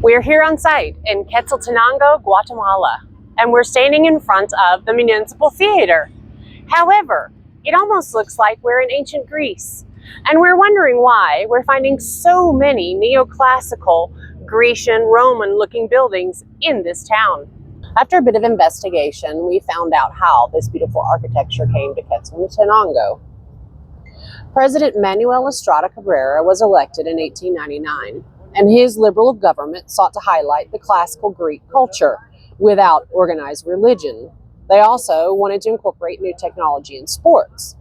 We're here on site in Quetzaltenango, Guatemala, and we're standing in front of the Municipal Theater. However, it almost looks like we're in ancient Greece, and we're wondering why we're finding so many neoclassical, Grecian, Roman-looking buildings in this town. After a bit of investigation, we found out how this beautiful architecture came to Quetzaltenango. President Manuel Estrada Cabrera was elected in 1899, and his liberal government sought to highlight the classical Greek culture without organized religion. They also wanted to incorporate new technology in sports.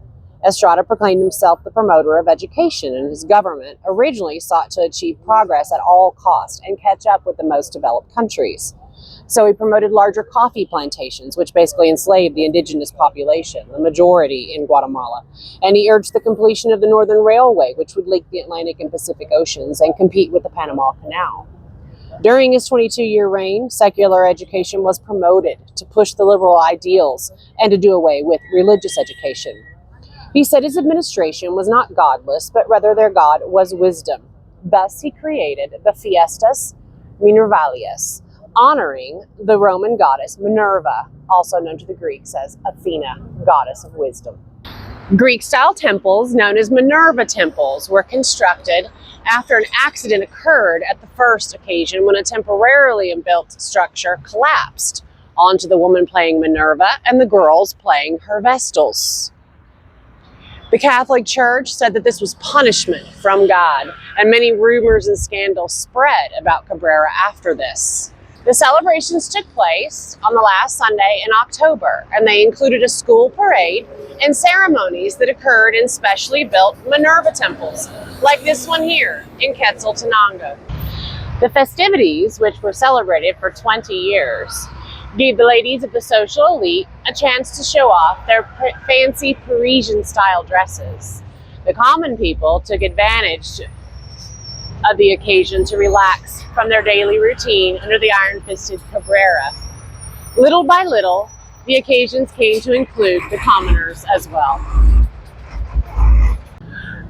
Estrada proclaimed himself the promoter of education, and his government originally sought to achieve progress at all costs and catch up with the most developed countries. So he promoted larger coffee plantations, which basically enslaved the indigenous population, the majority in Guatemala. And he urged the completion of the Northern Railway, which would link the Atlantic and Pacific Oceans and compete with the Panama Canal. During his 22-year reign, secular education was promoted to push the liberal ideals and to do away with religious education. He said his administration was not godless, but rather their God was wisdom. Thus, he created the Fiestas Minervalias, honoring the Roman goddess Minerva, also known to the Greeks as Athena, goddess of wisdom. Greek-style temples, known as Minerva temples, were constructed after an accident occurred at the first occasion when a temporarily built structure collapsed onto the woman playing Minerva and the girls playing her vestals. The Catholic Church said that this was punishment from God, and many rumors and scandals spread about Cabrera after this. The celebrations took place on the last Sunday in October, and they included a school parade and ceremonies that occurred in specially built Minerva temples, like this one here in Quetzaltenango. The festivities, which were celebrated for 20 years, gave the ladies of the social elite a chance to show off their fancy Parisian-style dresses. The common people took advantage of the occasion to relax from their daily routine under the iron-fisted Cabrera. Little by little, the occasions came to include the commoners as well.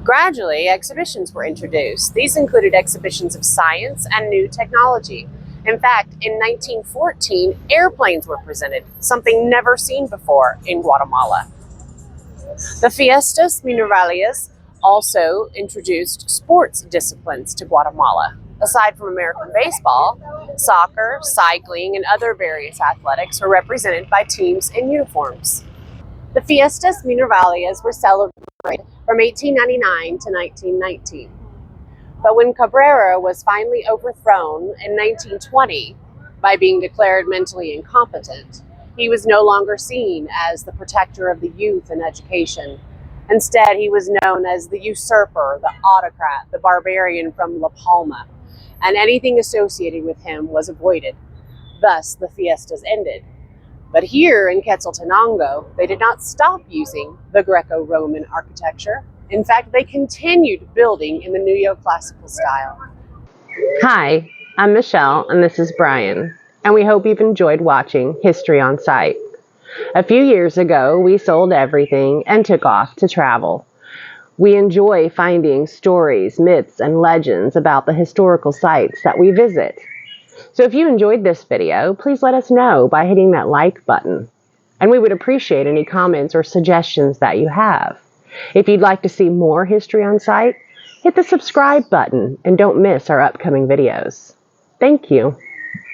Gradually, exhibitions were introduced. These included exhibitions of science and new technology. In fact, in 1914, airplanes were presented, something never seen before in Guatemala. The Fiestas Minervalias also introduced sports disciplines to Guatemala. Aside from American baseball, soccer, cycling, and other various athletics were represented by teams in uniforms. The Fiestas Minervalias were celebrated from 1899 to 1919. But when Cabrera was finally overthrown in 1920 by being declared mentally incompetent, he was no longer seen as the protector of the youth and education. Instead, he was known as the usurper, the autocrat, the barbarian from La Palma, and anything associated with him was avoided. Thus, the fiestas ended. But here in Quetzaltenango, they did not stop using the Greco-Roman architecture. In fact, they continued building in the neoclassical style. Hi, I'm Michelle, and this is Brian, and we hope you've enjoyed watching History on Site. A few years ago, we sold everything and took off to travel. We enjoy finding stories, myths, and legends about the historical sites that we visit. So if you enjoyed this video, please let us know by hitting that like button. And we would appreciate any comments or suggestions that you have. If you'd like to see more History on Site, hit the subscribe button and don't miss our upcoming videos. Thank you.